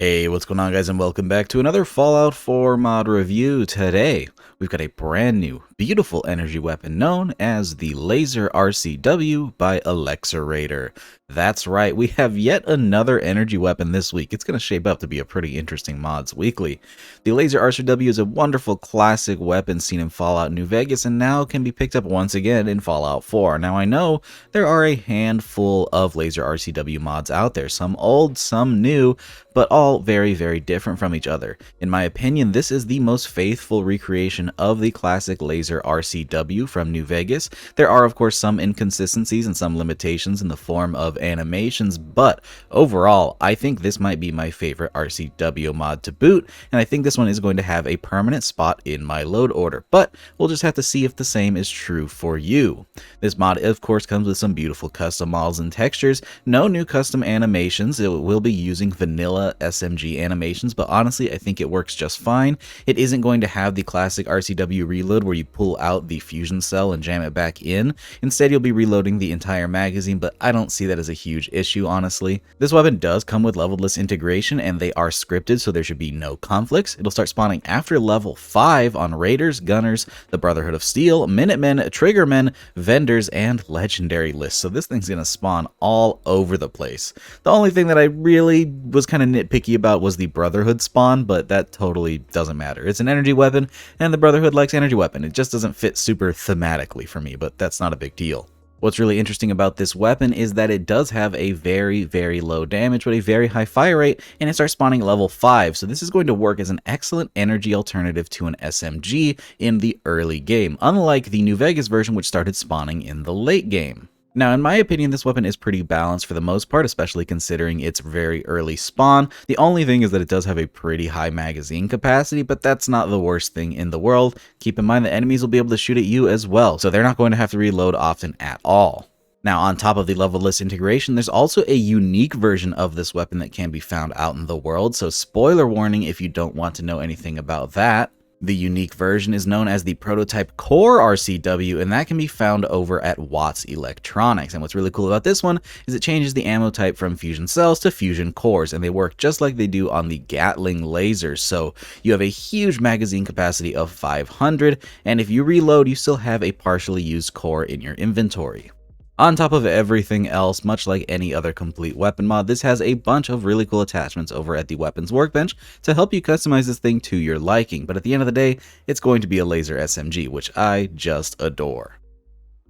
Hey, what's going on, guys, and welcome back to another Fallout 4 mod review. Today, we've got a brand new, beautiful energy weapon known as the Laser RCW by Alexerator. That's right, we have yet another energy weapon this week. It's going to shape up to be a pretty interesting mods weekly. The Laser RCW is a wonderful classic weapon seen in Fallout New Vegas and now can be picked up once again in Fallout 4. Now, I know there are a handful of Laser RCW mods out there, some old, some new, but all very, very different from each other. In my opinion, this is the most faithful recreation of the classic Laser RCW from New Vegas. There are, of course, some inconsistencies and some limitations in the form of animations, but overall, I think this might be my favorite RCW mod to boot, and I think this one is going to have a permanent spot in my load order, but we'll just have to see if the same is true for you. This mod, of course, comes with some beautiful custom models and textures, no new custom animations. It will be using vanilla SMG animations, but honestly, I think it works just fine. It isn't going to have the classic RCW reload where you pull out the fusion cell and jam it back in. Instead, you'll be reloading the entire magazine, but I don't see that as a huge issue, honestly. This weapon does come with level-less integration, and they are scripted, so there should be no conflicts. It'll start spawning after level 5 on Raiders, Gunners, the Brotherhood of Steel, Minutemen, Triggermen, Vendors, and Legendary lists. So this thing's going to spawn all over the place. The only thing that I really was kind of nitpicky about was the Brotherhood spawn, but that totally doesn't matter. It's an energy weapon, and the Brotherhood likes energy weapon. It just doesn't fit super thematically for me, but that's not a big deal. What's really interesting about this weapon is that it does have a very, very low damage, but a very high fire rate, and it starts spawning at level 5, so this is going to work as an excellent energy alternative to an SMG in the early game, unlike the New Vegas version, which started spawning in the late game. Now, in my opinion, this weapon is pretty balanced for the most part, especially considering its very early spawn. The only thing is that it does have a pretty high magazine capacity, but that's not the worst thing in the world. Keep in mind that enemies will be able to shoot at you as well, so they're not going to have to reload often at all. Now, on top of the level-less integration, there's also a unique version of this weapon that can be found out in the world, so spoiler warning if you don't want to know anything about that. The unique version is known as the Prototype Core RCW, and that can be found over at Watts Electronics. And what's really cool about this one is it changes the ammo type from fusion cells to fusion cores, and they work just like they do on the Gatling lasers. So you have a huge magazine capacity of 500, and if you reload, you still have a partially used core in your inventory. On top of everything else, much like any other complete weapon mod, this has a bunch of really cool attachments over at the weapons workbench to help you customize this thing to your liking, but at the end of the day, it's going to be a laser SMG, which I just adore.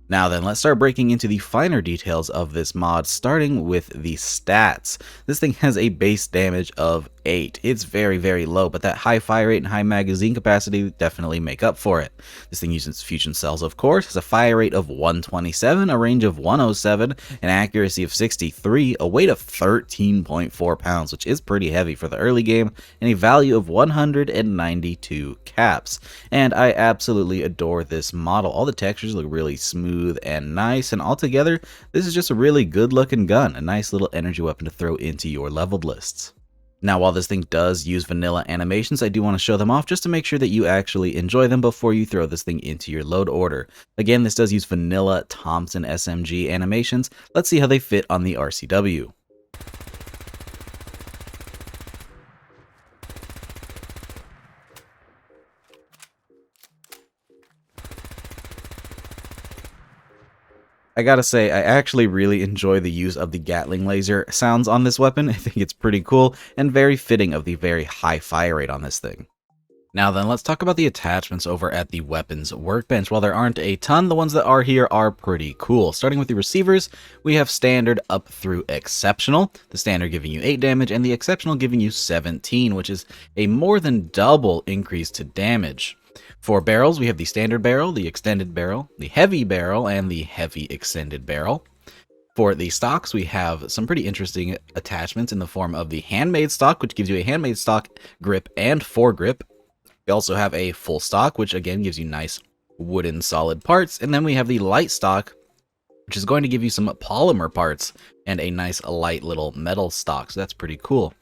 Now then, let's start breaking into the finer details of this mod, starting with the stats. This thing has a base damage of 8. It's very, very low, but that high fire rate and high magazine capacity definitely make up for it. This thing uses fusion cells, of course, has a fire rate of 127, a range of 107, an accuracy of 63, a weight of 13.4 pounds, which is pretty heavy for the early game, and a value of 192 caps. And I absolutely adore this model. All the textures look really smooth and nice, and altogether, this is just a really good looking gun, a nice little energy weapon to throw into your leveled lists. Now, while this thing does use vanilla animations, I do want to show them off just to make sure that you actually enjoy them before you throw this thing into your load order. Again, this does use vanilla Thompson SMG animations. Let's see how they fit on the RCW. I gotta say, I actually really enjoy the use of the Gatling laser sounds on this weapon. I think it's pretty cool and very fitting of the very high fire rate on this thing. Now then, let's talk about the attachments over at the weapons workbench. While there aren't a ton, the ones that are here are pretty cool. Starting with the receivers, we have standard up through exceptional, the standard giving you 8 damage and the exceptional giving you 17, which is a more than double increase to damage. For barrels, we have the standard barrel, the extended barrel, the heavy barrel, and the heavy extended barrel. For the stocks, we have some pretty interesting attachments in the form of the handmade stock, which gives you a handmade stock grip and foregrip. We also have a full stock, which again gives you nice wooden solid parts. And then we have the light stock, which is going to give you some polymer parts and a nice light little metal stock. So that's pretty cool.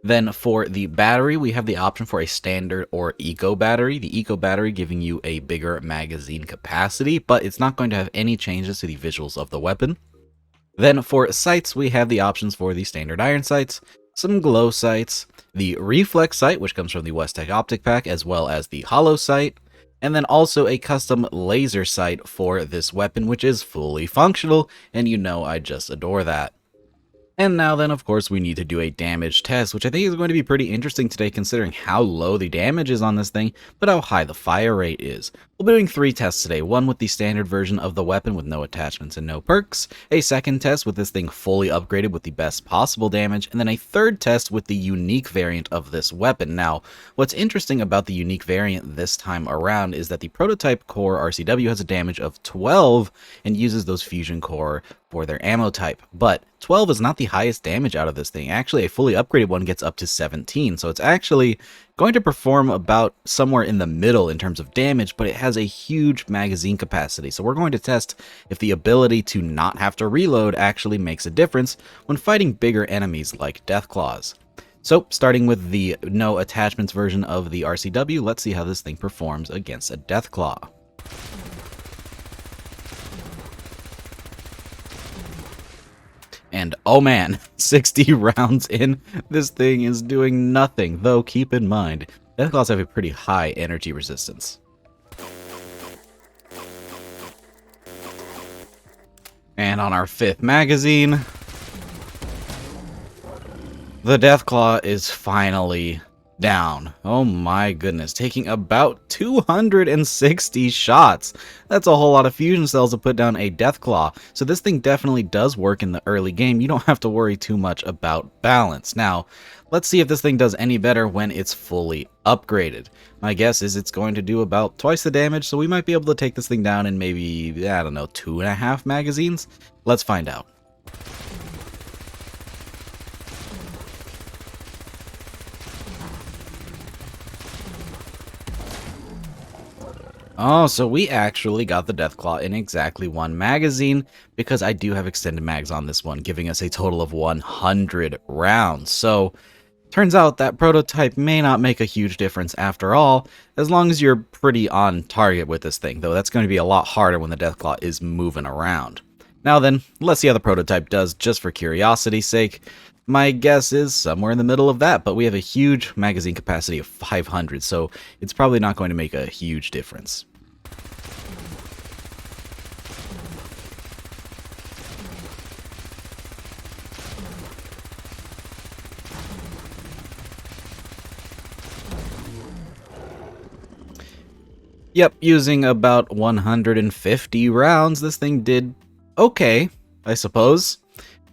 Then for the battery, we have the option for a standard or eco battery. The eco battery giving you a bigger magazine capacity, but it's not going to have any changes to the visuals of the weapon. Then for sights, we have the options for the standard iron sights, some glow sights, the reflex sight, which comes from the Westech Optic Pack, as well as the hollow sight, and then also a custom laser sight for this weapon, which is fully functional, and you know I just adore that. And now then, of course, we need to do a damage test, which I think is going to be pretty interesting today considering how low the damage is on this thing, but how high the fire rate is. We'll be doing 3 tests today, one with the standard version of the weapon with no attachments and no perks, a second test with this thing fully upgraded with the best possible damage, and then a third test with the unique variant of this weapon. Now, what's interesting about the unique variant this time around is that the prototype core RCW has a damage of 12 and uses those fusion core for their ammo type, but 12 is not the highest damage out of this thing. Actually, a fully upgraded one gets up to 17, so it's actually going to perform about somewhere in the middle in terms of damage, but it has a huge magazine capacity. So we're going to test if the ability to not have to reload actually makes a difference when fighting bigger enemies like Deathclaws. So starting with the no attachments version of the RCW, let's see how this thing performs against a Deathclaw. And oh man, 60 rounds in, this thing is doing nothing, though keep in mind, Deathclaws have a pretty high energy resistance. And on our 5th magazine, the Deathclaw is finally down. Oh my goodness, taking about 260 shots. That's a whole lot of fusion cells to put down a Deathclaw. So this thing definitely does work in the early game. You don't have to worry too much about balance. Now, let's see if this thing does any better when it's fully upgraded. My guess is it's going to do about twice the damage, so we might be able to take this thing down in maybe, I don't know, 2.5 magazines? Let's find out. Oh, so we actually got the Deathclaw in exactly 1 magazine, because I do have extended mags on this one, giving us a total of 100 rounds. So, turns out that prototype may not make a huge difference after all, as long as you're pretty on target with this thing, though that's going to be a lot harder when the Deathclaw is moving around. Now then, let's see how the prototype does, just for curiosity's sake. My guess is somewhere in the middle of that, but we have a huge magazine capacity of 500, so it's probably not going to make a huge difference. Yep, using about 150 rounds, this thing did okay, I suppose.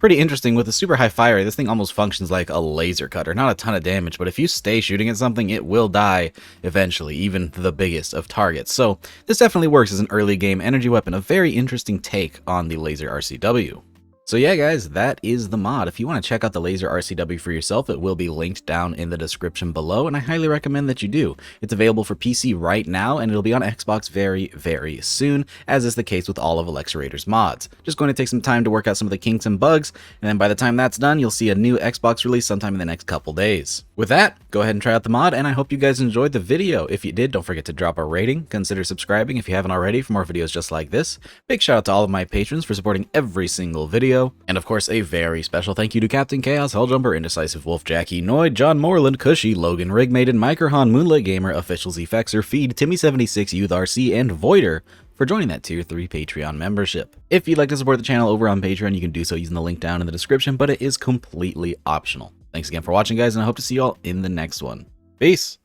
Pretty interesting. With a super high fire rate, this thing almost functions like a laser cutter. Not a ton of damage, but if you stay shooting at something, it will die eventually, even the biggest of targets. So this definitely works as an early game energy weapon, a very interesting take on the Laser RCW. So yeah guys, that is the mod. If you want to check out the Laser RCW for yourself, it will be linked down in the description below, and I highly recommend that you do. It's available for PC right now, and it'll be on Xbox very, very soon, as is the case with all of Alexerator's mods. Just going to take some time to work out some of the kinks and bugs, and then by the time that's done, you'll see a new Xbox release sometime in the next couple days. With that, go ahead and try out the mod, and I hope you guys enjoyed the video. If you did, don't forget to drop a rating, consider subscribing if you haven't already for more videos just like this. Big shout out to all of my patrons for supporting every single video. And of course, a very special thank you to Captain Chaos, Helljumper, Indecisive Wolf, Jackie, Noid, John Moreland, Cushy, Logan, Rigmaiden, Microhan, Moonlight Gamer, Official Zfexer, Feed, Timmy76, Youth RC, and Voider for joining that Tier 3 Patreon membership. If you'd like to support the channel over on Patreon, you can do so using the link down in the description, but it is completely optional. Thanks again for watching, guys, and I hope to see you all in the next one. Peace!